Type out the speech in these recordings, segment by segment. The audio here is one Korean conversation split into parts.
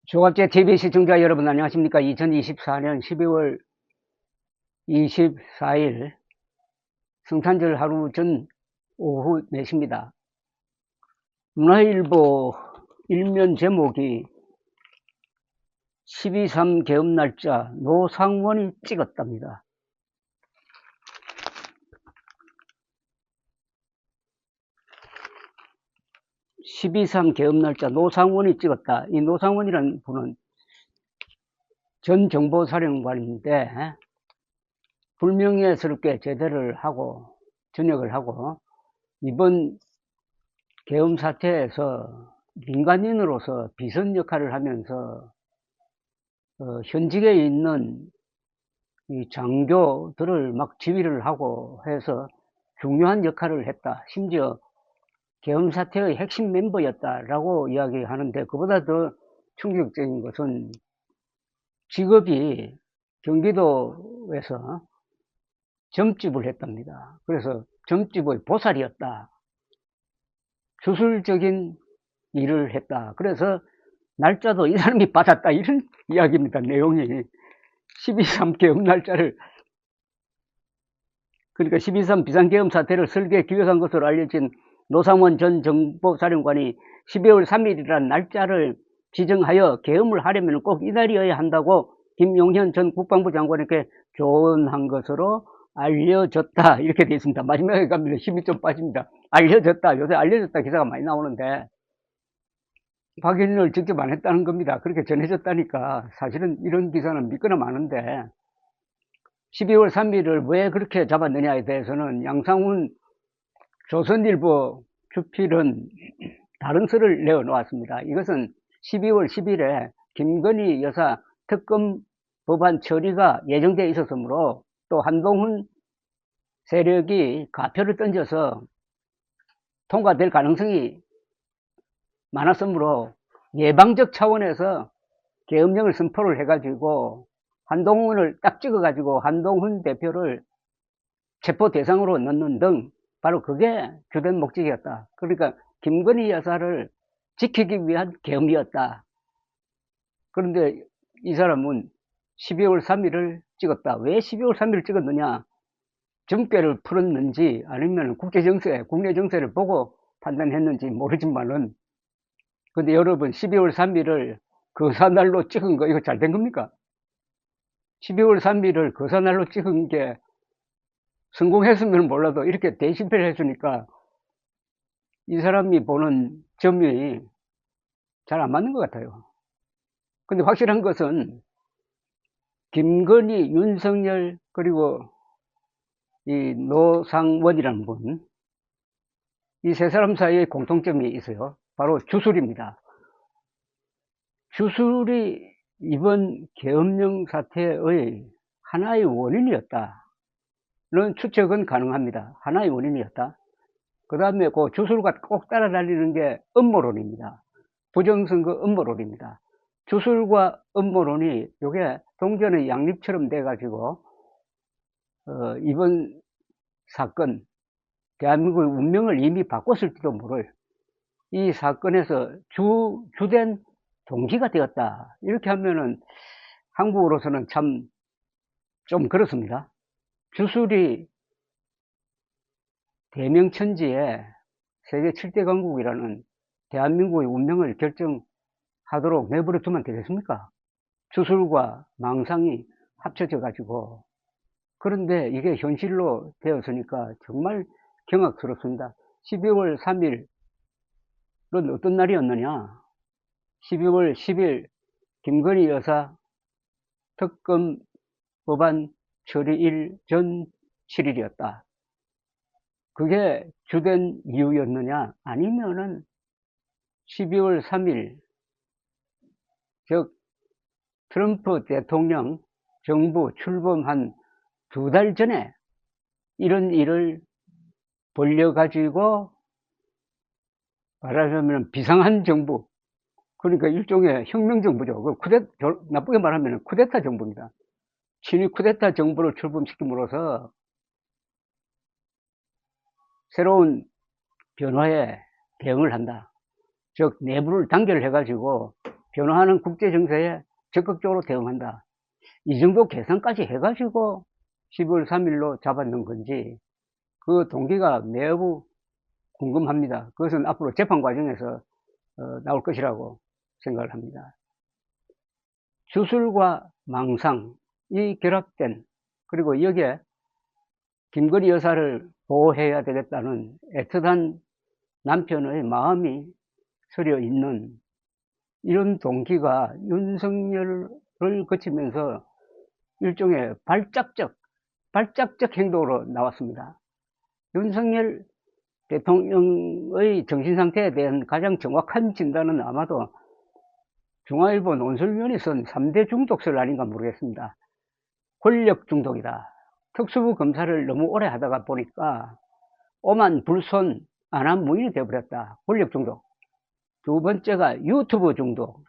조갑제 TV 시청자 여러분 안녕하십니까. 2024년 12월 24일 성탄절 하루 전 오후 4시입니다. 문화일보 일면 제목이 12.3 개업 날짜 노상원이 찍었답니다. (12.3) 개업 날짜 노상원이 찍었다. 이 노상원이라는 분은 전 정보사령관인데 불명예스럽게 제대를 하고 전역을 하고 이번 계엄 사태에서 민간인으로서 비선 역할을 하면서 현직에 있는 이 장교들을 막 지휘를 하고 해서 중요한 역할을 했다. 심지어 계엄 사태의 핵심 멤버였다라고 이야기하는데, 그보다 더 충격적인 것은 직업이 경기도에서 점집을 했답니다. 그래서 점집의 보살이었다. 주술적인 일을 했다. 그래서 날짜도 이 사람이 받았다. 이런 이야기입니다. 내용이 12.3 계엄 날짜를, 그러니까 12.3 비상계엄 사태를 설계해 기획한 것으로 알려진 노상원 전 정보사령관이 12월 3일이라는 날짜를 지정하여 계엄을 하려면 꼭 이날이어야 한다고 김용현 전 국방부 장관에게 조언한 것으로 알려졌다. 이렇게 되어 있습니다. 마지막에 가면 힘이 좀 빠집니다. 알려졌다. 요새 알려졌다 기사가 많이 나오는데 확인을 직접 안 했다는 겁니다. 그렇게 전해졌다니까 사실은 이런 기사는 믿거나 마는데, 12월 3일을 왜 그렇게 잡았느냐에 대해서는 양상훈 조선일보 주필은 다른 설을 내어놓았습니다. 이것은 12월 10일에 김건희 여사 특검 법안 처리가 예정되어 있었으므로, 또 한동훈 세력이 가표를 던져서 통과될 가능성이 많았으므로 예방적 차원에서 계엄령을 선포를 해가지고 한동훈을 딱 찍어가지고 한동훈 대표를 체포 대상으로 넣는 등, 바로 그게 주된 목적이었다. 그러니까 김건희 여사를 지키기 위한 계엄이었다. 그런데 이 사람은 12월 3일을 찍었다. 왜 12월 3일을 찍었느냐? 점괘를 풀었는지 아니면 국제정세, 국내 정세를 보고 판단했는지 모르지만은, 근데 여러분, 12월 3일을 거사날로 찍은 거 이거 잘 된 겁니까? 12월 3일을 거사날로 찍은 게 성공했으면 몰라도 이렇게 대실패를 했으니까 이 사람이 보는 점이 잘 안 맞는 것 같아요. 근데 확실한 것은 김건희, 윤석열, 그리고 이 노상원이라는 분, 이 세 사람 사이에 공통점이 있어요. 바로 주술입니다. 주술이 이번 계엄령 사태의 하나의 원인이었다는 추측은 가능합니다. 하나의 원인이었다. 그 다음에 그 주술과 꼭 따라다니는 게 음모론입니다. 부정선거 음모론입니다. 주술과 음모론이 요게 동전의 양립처럼 돼가지고 이번 사건, 대한민국의 운명을 이미 바꿨을지도 모를 이 사건에서 주된 동기가 되었다. 이렇게 하면은 한국으로서는 참 좀 그렇습니다. 주술이 대명천지에 세계 7대 강국이라는 대한민국의 운명을 결정하도록 내버려 두면 되겠습니까? 주술과 망상이 합쳐져 가지고. 그런데 이게 현실로 되었으니까 정말 경악스럽습니다. 12월 3일은 어떤 날이었느냐? 12월 10일 김건희 여사 특검 법안 처리일 전 7일이었다. 그게 주된 이유였느냐? 아니면은 12월 3일, 즉 트럼프 대통령 정부 출범한 2달 전에 이런 일을 벌려가지고 말하자면 비상한 정부, 그러니까 일종의 혁명정부죠. 나쁘게 말하면 쿠데타 정부입니다. 친위 쿠데타 정부를 출범시킴으로써 새로운 변화에 대응을 한다. 즉 내부를 단결해가지고 변화하는 국제 정세에 적극적으로 대응한다. 이 정도 계산까지 해가지고 12월 3일로 잡았는 건지 그 동기가 매우 궁금합니다. 그것은 앞으로 재판 과정에서 나올 것이라고 생각을 합니다. 주술과 망상이 결합된, 그리고 여기에 김건희 여사를 보호해야 되겠다는 애틋한 남편의 마음이 서려 있는 이런 동기가 윤석열을 거치면서 일종의 발작적 행동으로 나왔습니다. 윤석열 대통령의 정신상태에 대한 가장 정확한 진단은 아마도 중앙일보 논설위원이 쓴 3대 중독설 아닌가 모르겠습니다. 권력 중독이다. 특수부 검사를 너무 오래 하다가 보니까 오만 불손 안한 무인이 되어버렸다. 권력 중독. 두 번째가 유튜브 중독.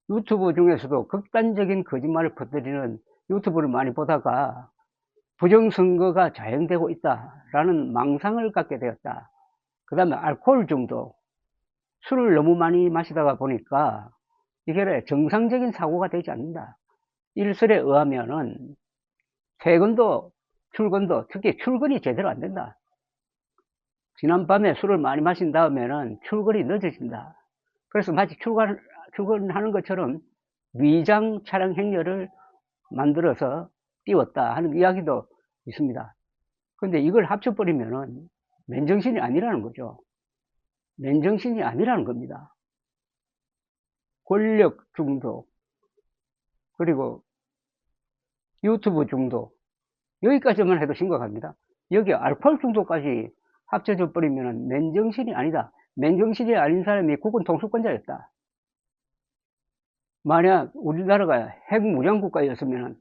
유튜브 중에서도 극단적인 거짓말을 퍼뜨리는 유튜브를 많이 보다가 부정선거가 자행되고 있다라는 망상을 갖게 되었다. 그 다음에 알코올 중독. 술을 너무 많이 마시다가 보니까 이게 정상적인 사고가 되지 않는다. 일설에 의하면은 퇴근도 출근도, 특히 출근이 제대로 안 된다. 지난밤에 술을 많이 마신 다음에는 출근이 늦어진다. 그래서 마치 출근하는 것처럼 위장 차량 행렬을 만들어서 띄웠다 하는 이야기도 있습니다. 근데 이걸 합쳐버리면은 맨정신이 아니라는 거죠. 맨정신이 아니라는 겁니다. 권력 중독, 그리고 유튜브 중독, 여기까지만 해도 심각합니다. 여기 알코올 중독까지 합쳐져 버리면 맨정신이 아니다. 맨정신이 아닌 사람이 국군 통수권자였다. 만약 우리나라가 핵무장국가였으면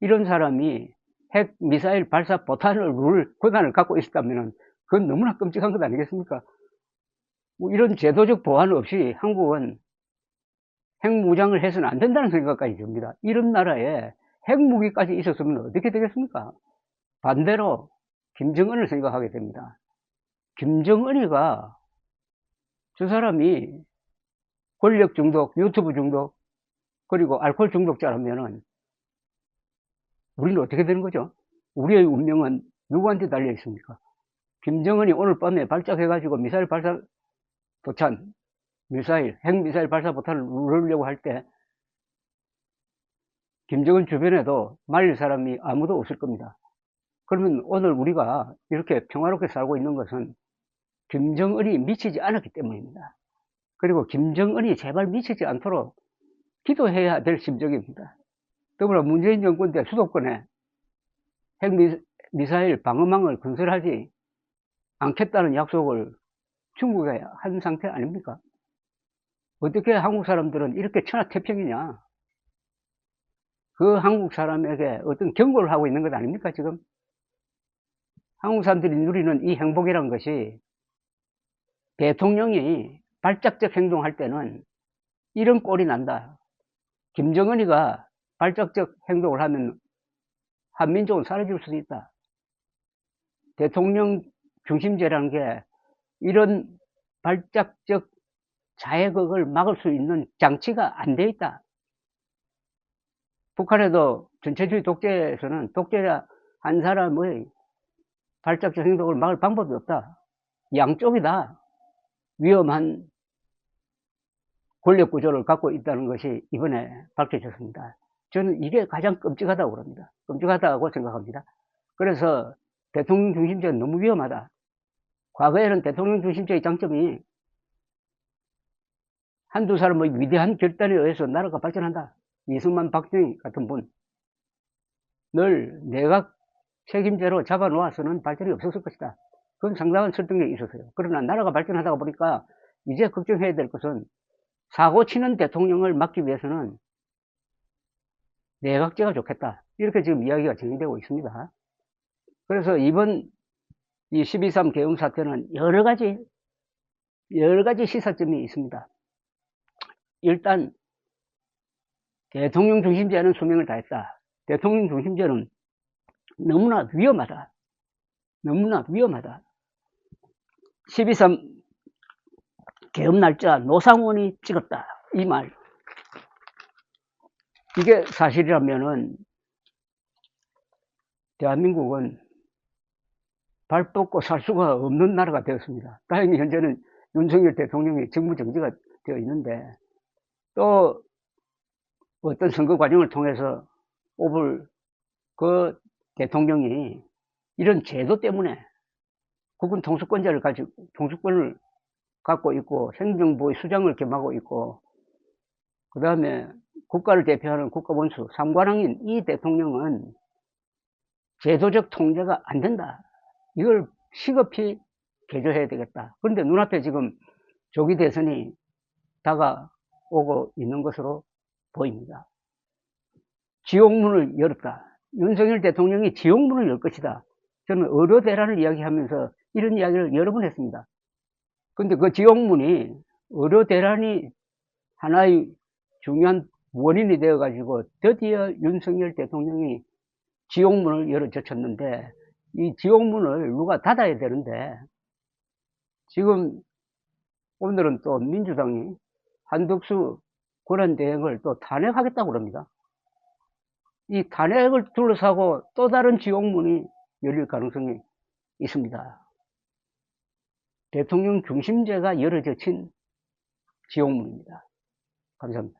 이런 사람이 핵 미사일 발사 포탄을 누를 권한을 갖고 있었다면 그건 너무나 끔찍한 것 아니겠습니까? 뭐 이런 제도적 보완 없이 한국은 핵무장을 해서는 안 된다는 생각까지 듭니다. 이런 나라에 핵무기까지 있었으면 어떻게 되겠습니까? 반대로 김정은을 생각하게 됩니다. 김정은이가 저 사람이 권력 중독, 유튜브 중독, 그리고 알코올 중독자라면은 우리는 어떻게 되는 거죠? 우리의 운명은 누구한테 달려 있습니까? 김정은이 오늘 밤에 발작해가지고 미사일 발사 포탄, 핵미사일 발사 포탄을 누르려고 할 때 김정은 주변에도 말릴 사람이 아무도 없을 겁니다. 그러면 오늘 우리가 이렇게 평화롭게 살고 있는 것은 김정은이 미치지 않았기 때문입니다. 그리고 김정은이 제발 미치지 않도록 기도해야 될 심정입니다. 더불어 문재인 정권 때 수도권에 핵미사일 방어망을 건설하지 않겠다는 약속을 중국에 한 상태 아닙니까? 어떻게 한국 사람들은 이렇게 천하태평이냐? 그 한국 사람에게 어떤 경고를 하고 있는 것 아닙니까, 지금? 한국 사람들이 누리는 이 행복이란 것이 대통령이 발작적 행동할 때는 이런 꼴이 난다. 김정은이가 발작적 행동을 하면 한민족은 사라질 수도 있다. 대통령 중심제라는 게 이런 발작적 자해극을 막을 수 있는 장치가 안 돼 있다. 북한에도 전체주의 독재에서는 독재자 한 사람의 발작적 행동을 막을 방법이 없다. 양쪽이다. 위험한 권력 구조를 갖고 있다는 것이 이번에 밝혀졌습니다. 저는 이게 가장 끔찍하다고 그럽니다. 끔찍하다고 생각합니다. 그래서 대통령 중심제는 너무 위험하다. 과거에는 대통령 중심제의 장점이 한두 사람의 위대한 결단에 의해서 나라가 발전한다. 이승만, 박정희 같은 분. 늘 내각 책임제로 잡아놓아서는 발전이 없었을 것이다. 그건 상당한 설득력이 있었어요. 그러나 나라가 발전하다가 보니까 이제 걱정해야 될 것은 사고 치는 대통령을 막기 위해서는 내각제가 좋겠다. 이렇게 지금 이야기가 진행되고 있습니다. 그래서 이번 이 12.3 계엄 사태는 여러 가지 시사점이 있습니다. 일단 대통령 중심제는 수명을 다했다. 대통령 중심제는 너무나 위험하다. 너무나 위험하다. 12.3 계엄 날짜 노상원이 찍었다. 이 말. 이게 사실이라면은 대한민국은 발 뻗고 살 수가 없는 나라가 되었습니다. 다행히 현재는 윤석열 대통령이 정부 정지가 되어 있는데, 또 어떤 선거 과정을 통해서 뽑을 그 대통령이 이런 제도 때문에 국군 통수권자를 가지고 통수권을 갖고 있고 행정부의 수장을 겸하고 있고, 그 다음에 국가를 대표하는 국가원수 3관왕인 이 대통령은 제도적 통제가 안 된다. 이걸 시급히 개조해야 되겠다. 그런데 눈앞에 지금 조기 대선이 다가오고 있는 것으로 보입니다. 지옥문을 열었다. 윤석열 대통령이 지옥문을 열 것이다. 저는 의료대란을 이야기하면서 이런 이야기를 여러 번 했습니다. 근데 그 지옥문이 의료대란이 하나의 중요한 원인이 되어가지고 드디어 윤석열 대통령이 지옥문을 열어젖혔는데, 이 지옥문을 누가 닫아야 되는데, 지금 오늘은 또 민주당이 한덕수 권한대행을 또 탄핵하겠다고 그럽니다. 이 탄핵을 둘러싸고 또 다른 지옥문이 열릴 가능성이 있습니다. 대통령 중심제가 열어젖힌 지옥문입니다. 감사합니다.